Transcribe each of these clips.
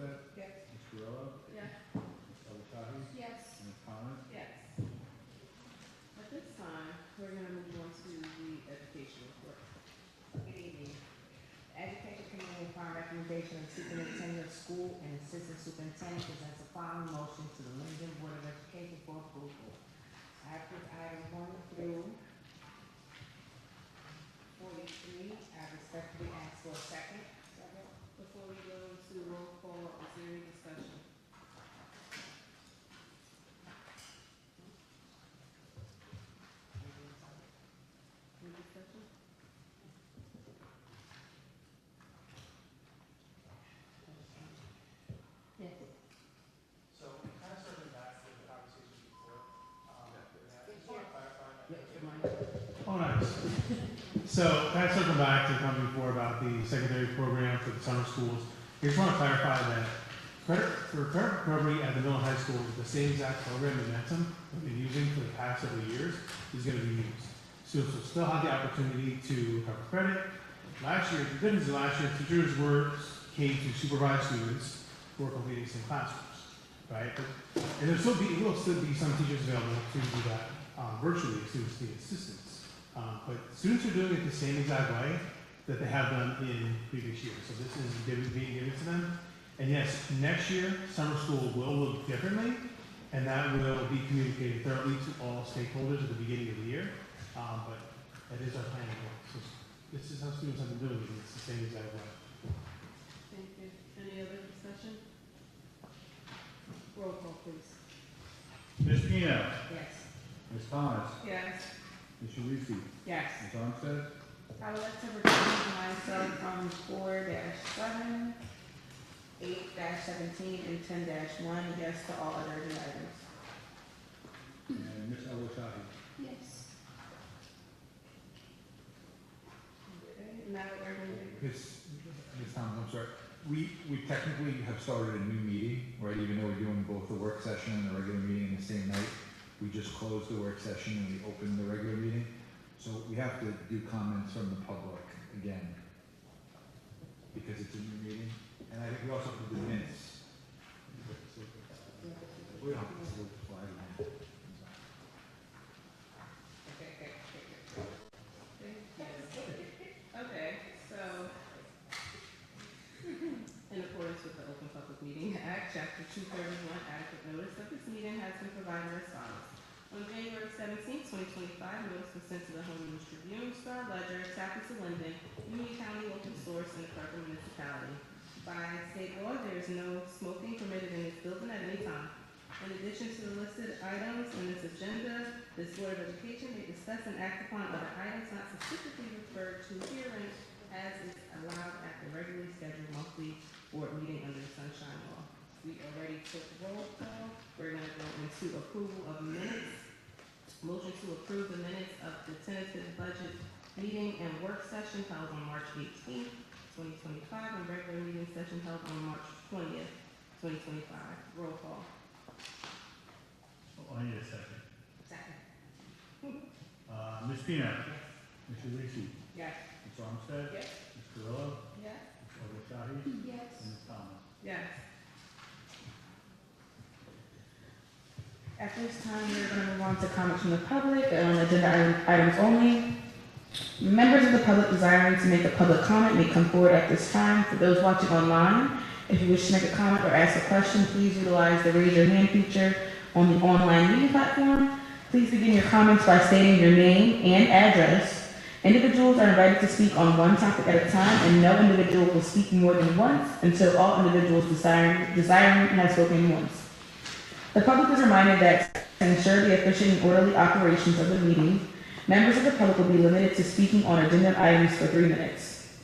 Armstead? Yes. Ms. Carrillo? Yes. Ms. Abishahi? Yes. And Ms. Thomas? Yes. At this time, we're going to move on to the education report. Good evening. The Education Committee, upon recommendation of Superintendent of School and Assistant Superintendent, presents the following motion to the Linden Board of Education for approval. After items 1 through 43, I respectfully ask for a second. Before we go into roll call, is there any discussion? Any discussion? Yes. So kind of circling back to the conversation before, I just want to clarify that. Oh, nice. So, kind of circling back to the company before about the secondary program for the summer schools. I just want to clarify that credit recovery at the middle and high school, the same exact program momentum we've been using for the past several years is going to be used. Students will still have the opportunity to recover credit. Last year, the good news is last year, teachers came to supervise students who are completing some classrooms, right? And there will still be some teachers available to do that virtually if students need assistance. But students are doing it the same exact way that they have done in previous years. So this is being given to them. And yes, next year, summer school will look differently, and that will be communicated thoroughly to all stakeholders at the beginning of the year. But that is our plan. So this is how students have been doing it. It's the same exact way. Thank you. Any other discussion? Roll call, please. Ms. Pino? Yes. Ms. Thomas? Yes. Ms. Sharifi? Yes. Ms. Armstead? I would like to recuse myself from 4-7, 8-17, and 10-1. Yes to all other agenda items. And Ms. Abishahi? Yes. Okay, now we're going to. Ms. Thomas, I'm sorry. We technically have started a new meeting, right? Even though we're doing both the work session and the regular meeting in the same night. We just closed the work session and we opened the regular meeting. So we have to do comments from the public again because it's a new meeting. And I think we also have to do minutes. We don't have to do the flag again. Okay, so in accordance with the Open Public Meeting Act, Chapter 231, adequate notice of this meeting has been provided as follows. On January 17, 2025, notice was sent to the Home News Tribune, Star Ledger, Tappan Linden, Union County Local Source, and the Parker Municipality. By state law, there is no smoking permitted in this building at any time. In addition to the listed items in this agenda, this Board of Education may discuss and act upon other items not specifically referred to herein as is allowed at the regularly scheduled monthly board meeting under the Sunshine Law. We already took roll call. We're going to go into approval of minutes. Motion to approve the minutes of the tentative budget meeting and work session held on March 18th, 2025, and regular meeting session held on March 20th, 2025. Roll call. Oh, I need a second. Second. Ms. Pino? Yes. Ms. Sharifi? Yes. Ms. Armstead? Yes. Ms. Carrillo? Yes. Ms. Abishahi? Yes. And Ms. Thomas? Yes. At this time, we're going to move on to comments from the public on agenda items only. Members of the public desiring to make a public comment may come forward at this time. For those watching online, if you wish to make a comment or ask a question, please utilize the raise your hand feature on the online meeting platform. Please begin your comments by stating your name and address. Individuals are invited to speak on one topic at a time, and no individual will speak more than once until all individuals desiring have spoken once. The public is reminded that to ensure the efficient and orderly operations of the meeting, members of the public will be limited to speaking on agenda items for 3 minutes.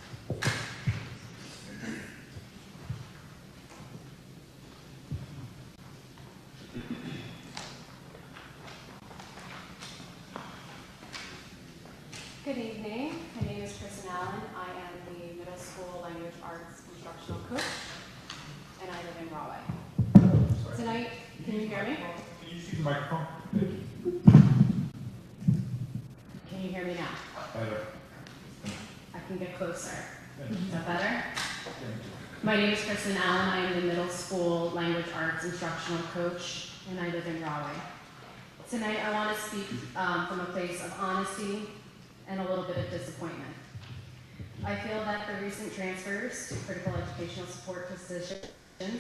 Good evening. My name is Kristen Allen. I am the middle school language arts instructional coach, and I live in Rahway. Tonight, can you hear me? Can you use the microphone? Can you hear me now? Better. I can get closer. Is that better? Thank you. My name is Kristen Allen. I am the middle school language arts instructional coach, and I live in Rahway. Tonight, I want to speak from a place of honesty and a little bit of disappointment. I feel that the recent transfers to critical educational support positions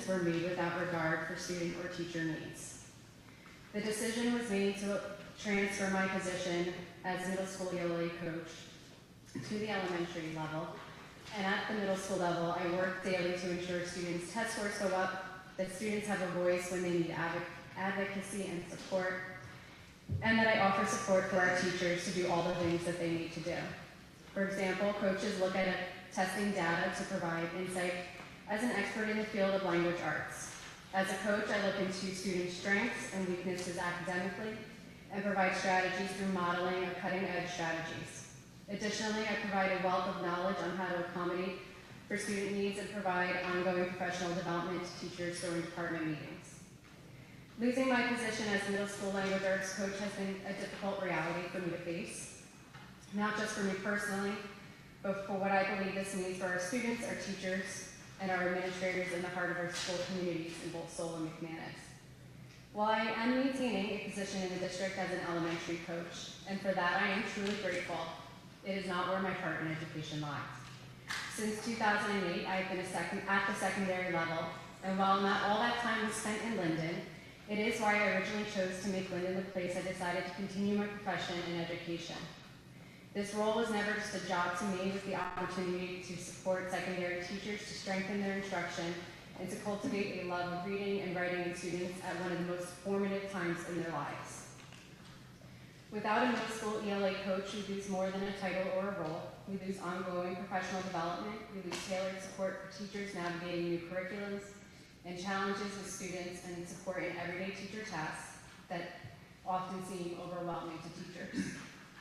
were made without regard for student or teacher needs. The decision was made to transfer my position as middle school ELA coach to the elementary level. And at the middle school level, I work daily to ensure students' test scores go up, that students have a voice when they need advocacy and support, and that I offer support for our teachers to do all the things that they need to do. For example, coaches look at testing data to provide insight as an expert in the field of language arts. As a coach, I look into students' strengths and weaknesses academically and provide strategies through modeling of cutting-edge strategies. Additionally, I provide a wealth of knowledge on how to accommodate for student needs and provide ongoing professional development to teachers during department meetings. Losing my position as middle school language arts coach has been a difficult reality for me to face, not just for me personally, but for what I believe this means for our students, our teachers, and our administrators in the heart of our school communities in both Seoul and McManus. While I am maintaining a position in the district as an elementary coach, and for that I am truly grateful, it is not where my heart in education lies. Since 2008, I have been at the secondary level, and while not all that time was spent in Linden, it is why I originally chose to make Linden the place I decided to continue my profession in education. This role was never just a job to me, it was the opportunity to support secondary teachers to strengthen their instruction and to cultivate a love of reading and writing in students at one of the most formative times in their lives. Without a middle school ELA coach, we lose more than a title or a role. We lose ongoing professional development, we lose tailored support for teachers navigating new curriculums and challenges with students, and support in everyday teacher tasks that often seem overwhelming to teachers.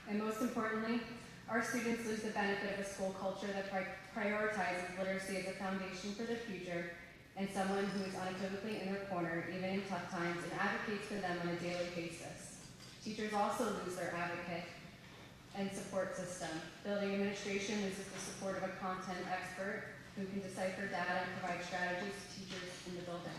And most importantly, our students lose the benefit of a school culture that prioritizes literacy as a foundation for the future, and someone who is unequivocally in their corner, even in tough times, and advocates for them on a daily basis. Teachers also lose their advocate and support system. Building administration loses the support of a content expert who can decipher data and provide strategies to teachers in the building.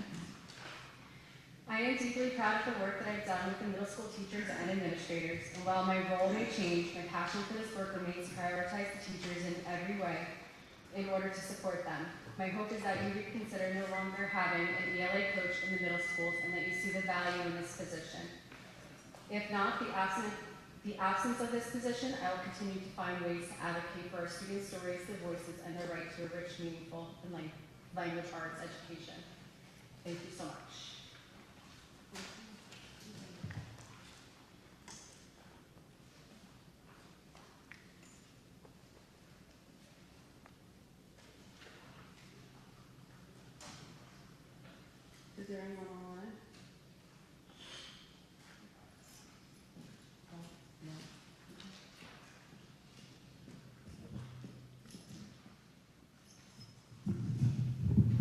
I am deeply proud of the work that I've done with the middle school teachers and administrators, and while my role may change, my passion for this work remains to prioritize the teachers in every way in order to support them. My hope is that you would consider no longer having an ELA coach in the middle schools and that you see the value in this position. If not, the absence of this position, I will continue to find ways to advocate for our students' stories, their voices, and their right to a rich, meaningful, and language arts education. Thank you so much. Is there anyone online? Oh, no.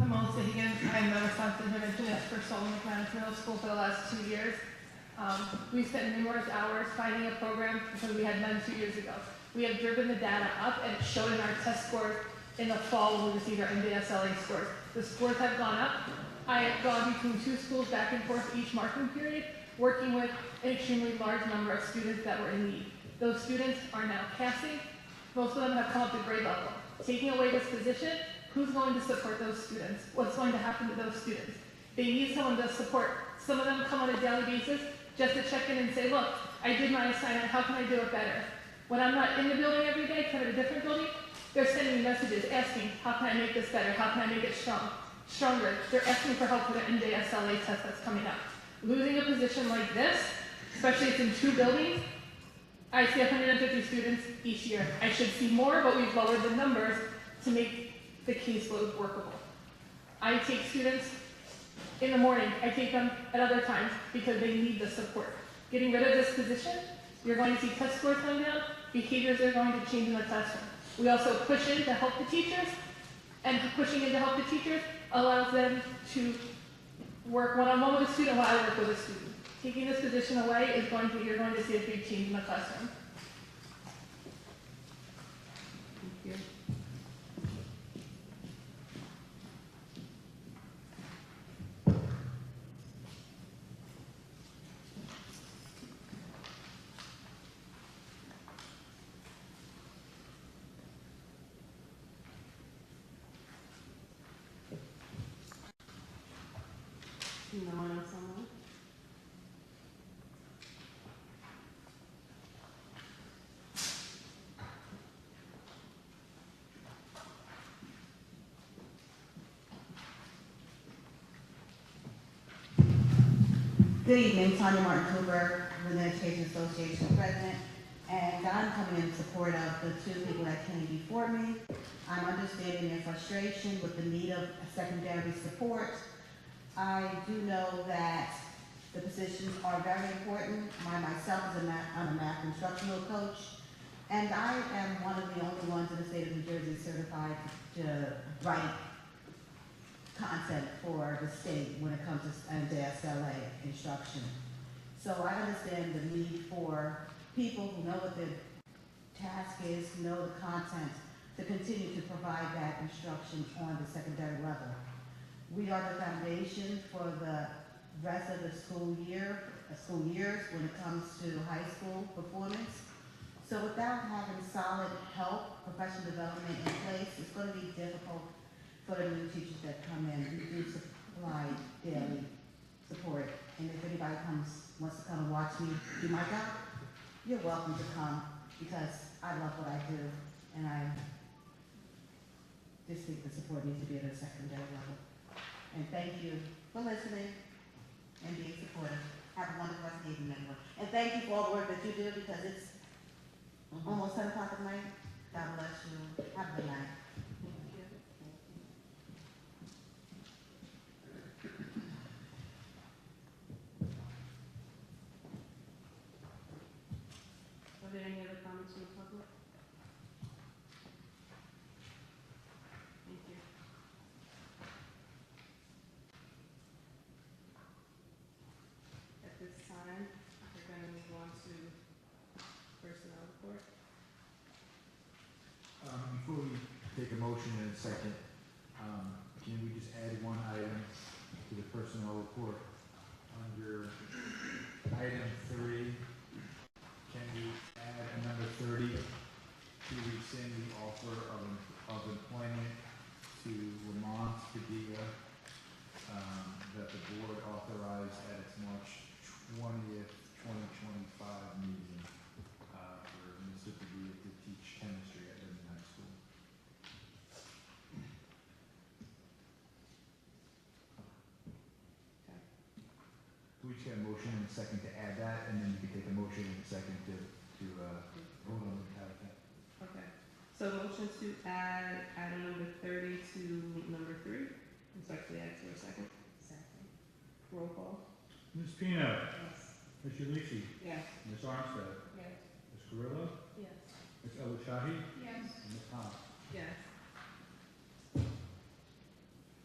I'm Melissa Higgins. I'm the responsive interventionist for Seoul and McManus Middle School for the last 2 years. We spent numerous hours finding a program because we had none 2 years ago. We have driven the data up and it showed in our test scores in the fall when we received our NDSLA scores. The scores have gone up. I have gone between 2 schools back and forth each marking period, working with an extremely large number of students that were in need. Those students are now passing. Most of them have come up to grade level. Taking away this position, who's going to support those students? What's going to happen to those students? They need someone to support. Some of them come on a daily basis just to check in and say, look, I did my assignment, how can I do it better? When I'm not in the building every day, because I'm in a different building, they're sending me messages asking, how can I make this better? How can I make it stronger? They're asking for help for the NDSLA test that's coming up. Losing a position like this, especially if it's in 2 buildings, I see 150 students each year. I should see more, but we've lowered the numbers to make the caseload workable. I take students in the morning, I take them at other times because they need the support. Getting rid of this position, you're going to see test scores going down, behaviors are going to change in the classroom. We also push in to help the teachers, and pushing in to help the teachers allows them to work one-on-one with a student while I work with a student. Taking this position away is you're going to see a big change in the classroom. Thank you. No one else online? Good evening, Tanya Martin Cooper, Linden Education Association President, and I'm coming in support of the two people that came before me. I'm understanding their frustration with the need of secondary support. I do know that the positions are very important. Myself I'm a math instructional coach, and I am one of the only ones in the state of New Jersey certified to write content for the state when it comes to SLA instruction. So I understand the need for people who know what their task is, know the content, to continue to provide that instruction on the secondary level. We are the foundation for the rest of the school years when it comes to high school performance. So without having solid help, professional development in place, it's going to be difficult for the new teachers that come in. We do supply daily support, and if anybody wants to come and watch me do my job, you're welcome to come, because I love what I do, and I just think the support needs to be at a secondary level. And thank you for listening and being supportive. Have a wonderful rest of the evening, everyone. And thank you for all the work that you do, because it's almost 10 o'clock at night. God bless you. Have a good night. Are there any other comments from the public? Thank you. At this time, we're going to move on to personnel report. Before we take a motion in a second, can we just add one item to the personnel report? Under item 3, can we add a number 30 to rescind the offer of employment to Lamont Padilla that the board authorized at its March 20th, 2025 meeting for Mr. Padilla to teach chemistry at Linden High School? We just get a motion and a second to add that, and then you can take a motion and a second to vote on the item. Okay. So motion to add item number 30 to number 3. Respectfully ask for a second. Second. Roll call. Ms. Pino, Yes. Ms. Ulisi, Yes. Ms. Armstead, Yes. Ms. Carrillo, Yes. Ms. Elishahi, Yes. and Ms. Thomas. Yes.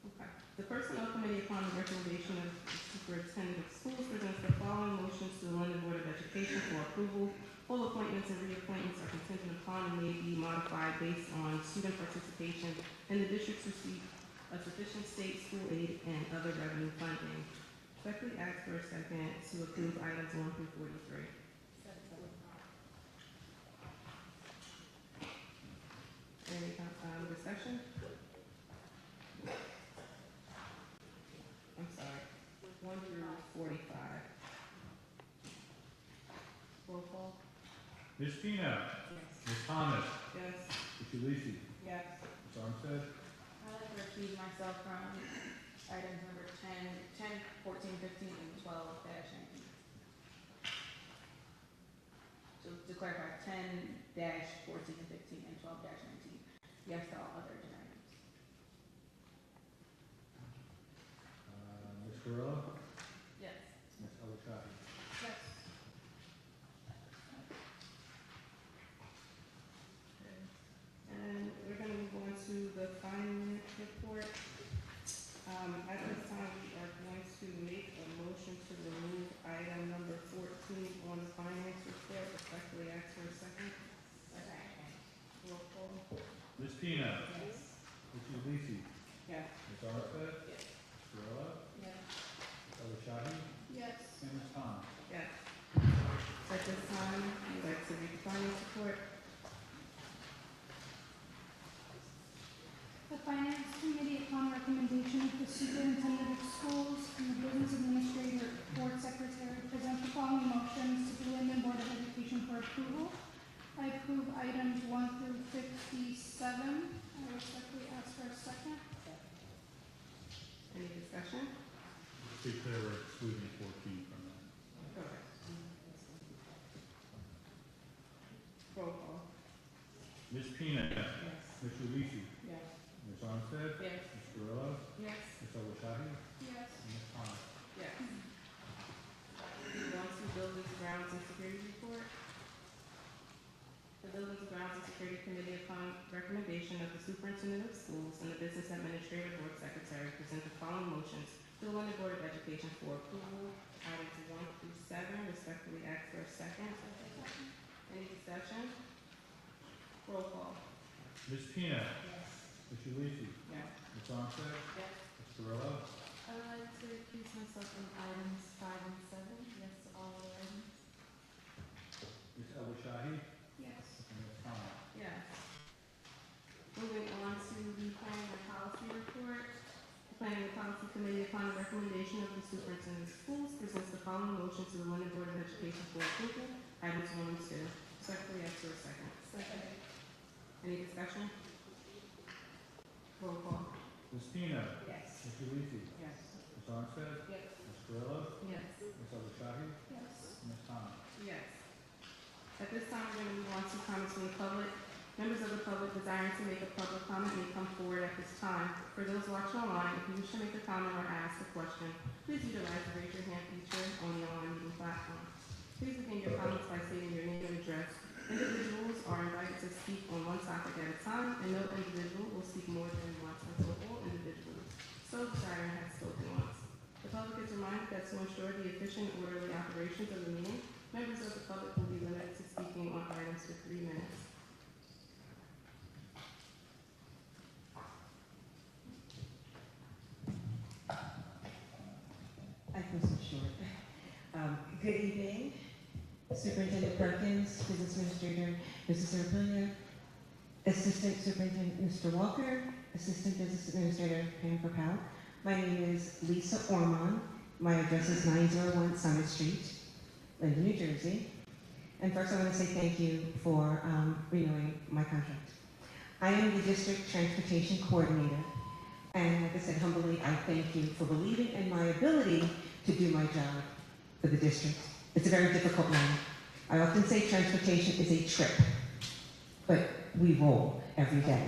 Okay. The Personnel Committee, upon the recommendation of the Superintendent of Schools, presents the following motions to the London Board of Education for approval. Full appointments and reappointments are contingent upon and may be modified based on student participation in the district's receipt of sufficient state, school aid, and other revenue funding. Respectfully ask for a second to approve items 1 through 43. Any discussion? I'm sorry, 1 through 45. Roll call? Ms. Pino, Yes. Ms. Thomas, Yes. Ms. Ulisi, Yes. Ms. Armstead, I'd like to recuse myself from items number 10, 14, 15, and 12-19. So to clarify, 10-14 and 15 and 12-19. Yes to all other agenda items. Ms. Carrillo, Yes. Ms. Elishahi. Yes. And we're going to move on to the finance report. At this time, we are going to make a motion to remove item number 14 on the finance report. Respectfully ask for a second. Roll call. Ms. Pino, Yes. Ms. Ulisi, Yes. Ms. Armstead, Yes. Ms. Carrillo, Yes. Ms. Elishahi, Yes. and Ms. Thomas. Yes. At this time, we'd like to read the finance report. The Finance Committee, upon recommendation of the Superintendent of Schools and the Business Association for approval. I approve items 1 through 57. I respectfully ask for a second. Any discussion? To be clear, we're excluding 14 from that. Okay. Roll call. Ms. Pina. Yes. Mr. Lisi. Yes. Ms. Armstead. Yes. Ms. Grillo. Yes. Ms. Owashadi. Yes. And Ms. Khan. Yes. Move on to Buildings, Grounds, and Security Report. The Buildings, Grounds, and Security Committee, upon recommendation of the Superintendent of Schools and the Business Administrative Board Secretary, present the following motions to the Linden Board of Education for approval. Items 1 through 7, respectfully ask for a second. Any discussion? Roll call. Ms. Pina. Yes. Mr. Lisi. Yes. Ms. Armstead. Yes. Ms. Grillo. I'd like to recuse myself from items 5 and 7. Yes to all other items. Ms. Owashadi. Yes. And Ms. Khan. Yes. Moving on to the Planning and Policy Report. The Planning and Policy Committee, upon the recommendation of the Superintendent of Schools, presents the following motion to the Linden Board of Education for approval. Items 1 and 2. Respectfully ask for a second. Second. Any discussion? Roll call. Ms. Pina. Yes. Mr. Lisi. Yes. Ms. Armstead. Yes. Ms. Grillo. Yes. Ms. Owashadi. Yes. And Ms. Khan. Yes. At this time, we're going to move on to comments from the public. Members of the public desiring to make a public comment may come forward at this time. For those watching online, if you wish to make a comment or ask a question, please utilize the raise your hand feature on the online meeting platform. Please begin your comments by stating your name and address. Individuals are invited to speak on one topic at a time, and no individual will speak more than once until all individuals so desiring have spoken once. The public is reminded that to ensure the efficient and orderly operations of the meeting, members of the public will be limited to speaking on items for 3 minutes. I can so short. Good evening, Superintendent Perkins, Business Administrator Mrs. Serpilia, Assistant Superintendent Mr. Walker, Assistant Business Administrator Pam Propel. My name is Lisa Ormond. My address is 901 Summit Street, Linden, New Jersey. And first I want to say thank you for renewing my contract. I am the District Transportation Coordinator. And like I said, humbly, I thank you for believing in my ability to do my job for the district. It's a very difficult one. I often say transportation is a trip, but we roll every day.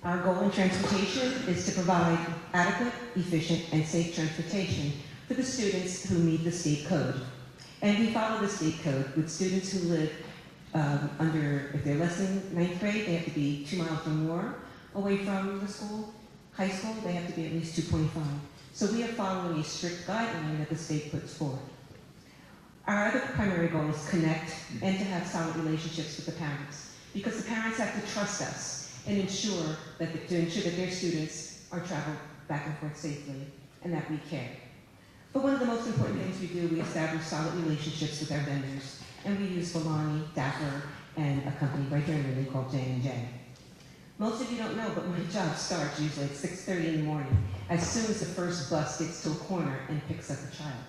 Our goal in transportation is to provide adequate, efficient, and safe transportation for the students who meet the state code. And we follow the state code with students who live if they're less than 9th grade, they have to be 2 miles or more away from the school. High school, they have to be at least 2.5. So we are following a strict guideline that the state puts forward. Our other primary goal is connect and to have solid relationships with the parents, because the parents have to trust us and ensure that their students are traveled back and forth safely and that we care. But one of the most important things we do, we establish solid relationships with our vendors, and we use Volani, Dapper, and a company right here in Linden called J&J. Most of you don't know, but my job starts usually at 6:30 in the morning, as soon as the first bus gets to a corner and picks up a child.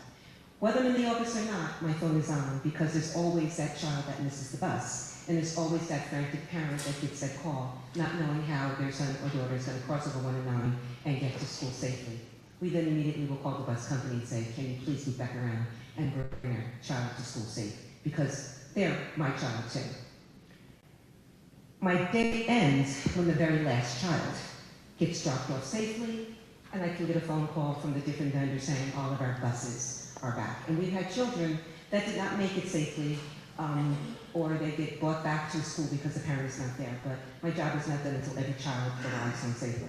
Whether I'm in the office or not, my phone is on, because there's always that child that misses the bus, and there's always that frantic parent that gets that call, not knowing how their son or daughter is going to cross over 1 and 9 and get to school safely. We then immediately will call the bus company and say, can you please move back around and bring our child to school safe, because they're my child too. My day ends when the very last child gets dropped off safely, and I can get a phone call from the different vendors saying all of our buses are back. And we've had children that did not make it safely, or they get brought back to school because the parent is not there. But my job is not done until every child arrives home safely.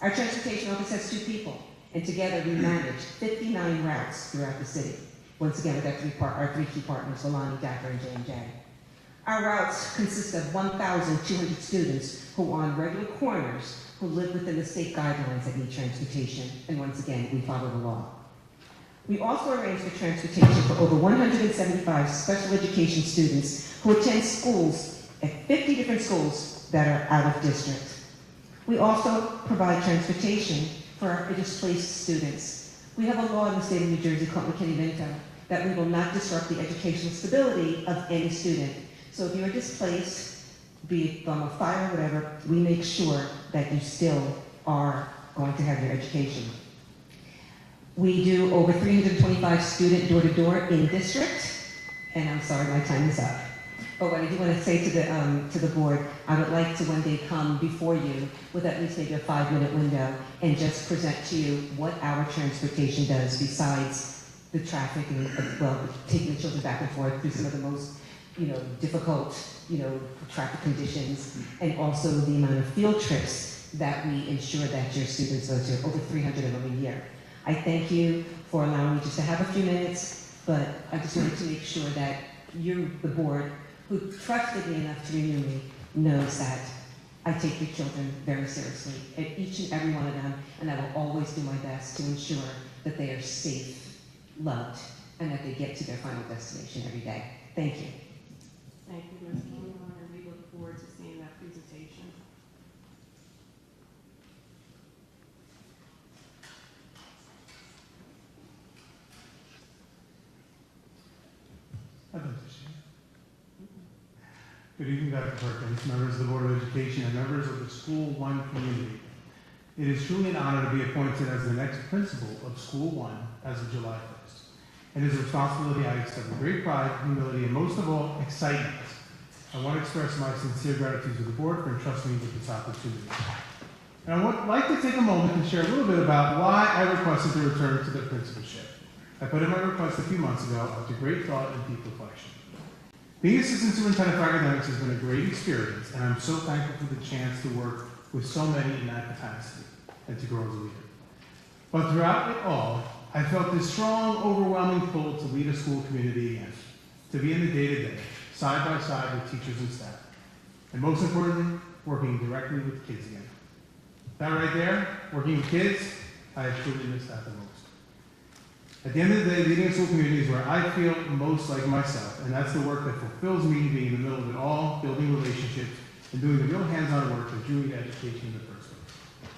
Our transportation office has 2 people, and together we manage 59 routes throughout the city. Once again, with our 3 key partners, Volani, Dapper, and J&J. Our routes consist of 1,200 students who are on regular corners who live within the state guidelines that need transportation, and once again, we follow the law. We also arrange for transportation for over 175 special education students who attend schools at 50 different schools that are out of district. We also provide transportation for our displaced students. We have a law in the state of New Jersey called McKinney-Vento that we will not disrupt the educational stability of any student. So if you're displaced, be it from a fire or whatever, we make sure that you still are going to have your education. We do over 325 student door-to-door in district, and I'm sorry, my time is up. But what I do want to say to the board, I would like to one day come before you with at least maybe a 5-minute window and just present to you what our transportation does besides the traffic and, well, taking the children back and forth through some of the most, difficult, traffic conditions, and also the amount of field trips that we ensure that your students go to, over 300 of them a year. I thank you for allowing me just to have a few minutes, but I just wanted to make sure that you, the board, who trusted me enough to renew me, knows that I take your children very seriously, and each and every one of them, and I will always do my best to ensure that they are safe, loved, and that they get to their final destination every day. Thank you. Thank you, Ms. Moore, and we look forward to seeing that presentation. I'd like to share. Good evening, Dr. Perkins, members of the Board of Education, and members of the School One community. It is truly an honor to be appointed as the next principal of School One as of July 1st. It is a responsibility I accept with great pride, humility, and most of all, excitement. I want to express my sincere gratitude to the board for entrusting me with this opportunity. And I would like to take a moment to share a little bit about why I requested to return to the principalship. I put in my request a few months ago after great thought and deep reflection. Being Assistant Superintendent for Academics has been a great experience, and I'm so thankful for the chance to work with so many in that capacity and to grow as a leader. But throughout it all, I felt this strong, overwhelming pull to lead a school community again, to be in the day-to-day, side by side with teachers and staff, and most importantly, working directly with kids again. That right there, working with kids, I have truly missed that the most. At the end of the day, leading a school community is where I feel most like myself, and that's the work that fulfills me, being in the middle of it all, building relationships, and doing the real hands-on work that drew me to education in the first place.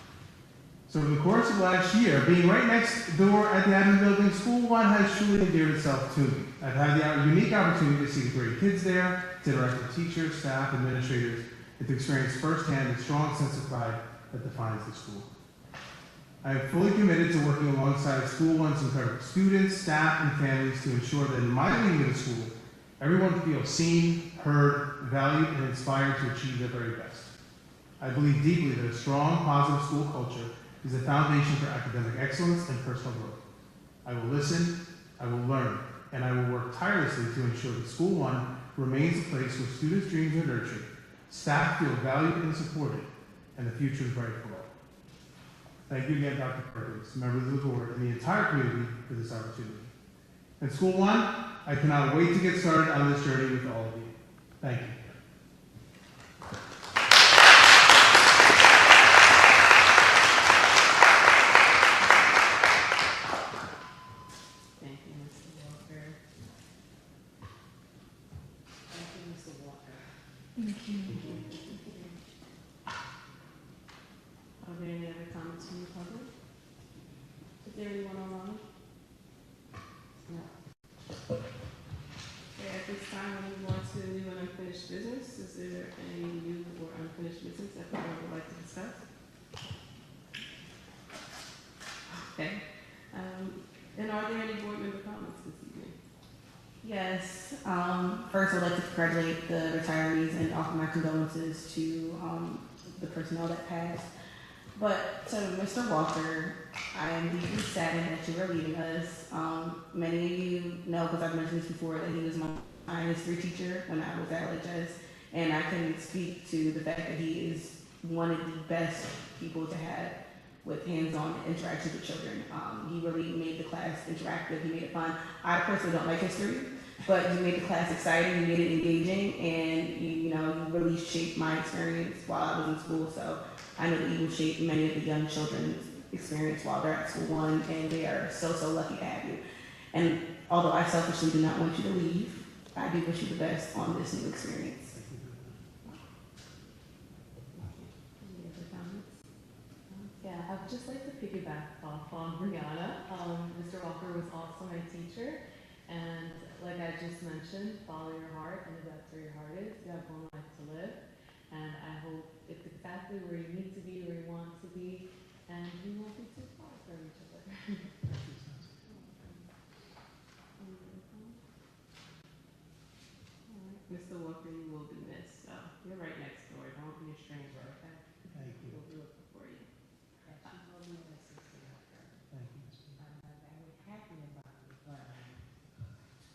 So over the course of last year, being right next door at the admin building, School One has truly endeared itself to me. I've had the unique opportunity to see the great kids there, to interact with teachers, staff, administrators, and to experience firsthand the strong sense of pride that defines the school. I am fully committed to working alongside School One's incredible students, staff, and families to ensure that in my leading of the school, everyone feels seen, heard, valued, and inspired to achieve their very best. I believe deeply that a strong, positive school culture is the foundation for academic excellence and personal growth. I will listen, I will learn, and I will work tirelessly to ensure that School One remains a place where students' dreams are nurtured, staff feel valued and supported, and the future is bright for all. Thank you again, Dr. Perkins, members of the board, and the entire community for this opportunity. And School One, I cannot wait to get started on this journey with all of you. Thank you. Thank you, Mr. Walker. Thank you, Mr. Walker. Thank you. Are there any other comments from the public? Is there anyone online? No. Okay, at this time, we'll move on to new and unfinished business. Is there any new or unfinished business that the board would like to discuss? Okay. And are there any board member comments this evening? Yes, first I'd like to congratulate the retirees and offer my condolences to the personnel that passed. But to Mr. Walker, I am deeply saddened that you are leaving us. Many of you know, because I've mentioned this before, that he was my history teacher when I was at LHS, and I can speak to the fact that he is one of the best people to have with hands-on interactions with children. He really made the class interactive. He made it fun. I personally don't like history, but you made the class exciting. You made it engaging, and you really shaped my experience while I was in school. So I know that you will shape many of the young children's experience while they're at School One, and they are so lucky to have you. And although I selfishly do not want you to leave, I do wish you the best on this new experience. Any other comments? Yeah, I would just like to piggyback off on Brianna. Mr. Walker was also my teacher, And like I just mentioned, follow your heart, and if that's where your heart is, you have one life to live. And I hope it's exactly where you need to be, where you want to be, and you won't be too far from each other. Mr. Walker, you will be missed, so you're right next door, don't be a stranger, okay? Thank you. We'll be looking for you. That she will be missing her. Thank you, Ms. Peter. I'm not very happy about it, but I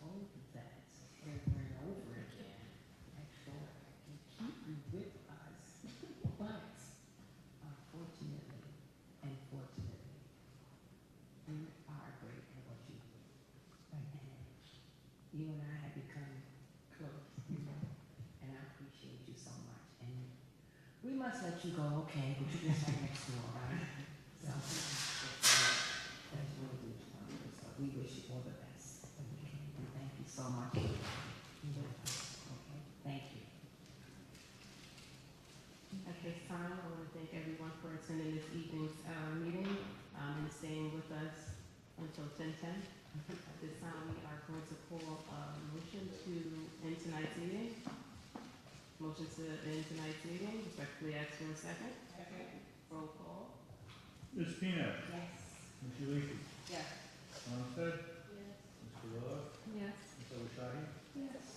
told you that over and over again. I thought I can keep you with us, but unfortunately and fortunately, you are great at what you do. Thank you. And you and I have become close, you know, and I appreciate you so much. And we must let you go, okay, but you're just right next door, right? So, that's really good for us. So we wish you all the best. Okay, and thank you so much for being with us, okay? Thank you. At this time, I want to thank everyone for attending this evening's meeting and staying with us until 10:10. At this time, we are going to call a motion to end tonight's meeting. Motion to end tonight's meeting. Respectfully ask for a second. Second. Roll call. Ms. Pino, Yes. Ms. Ulisi, Yes. Armstead, Yes. Mr. Willow, Yes. Ms. Owashadi, Yes.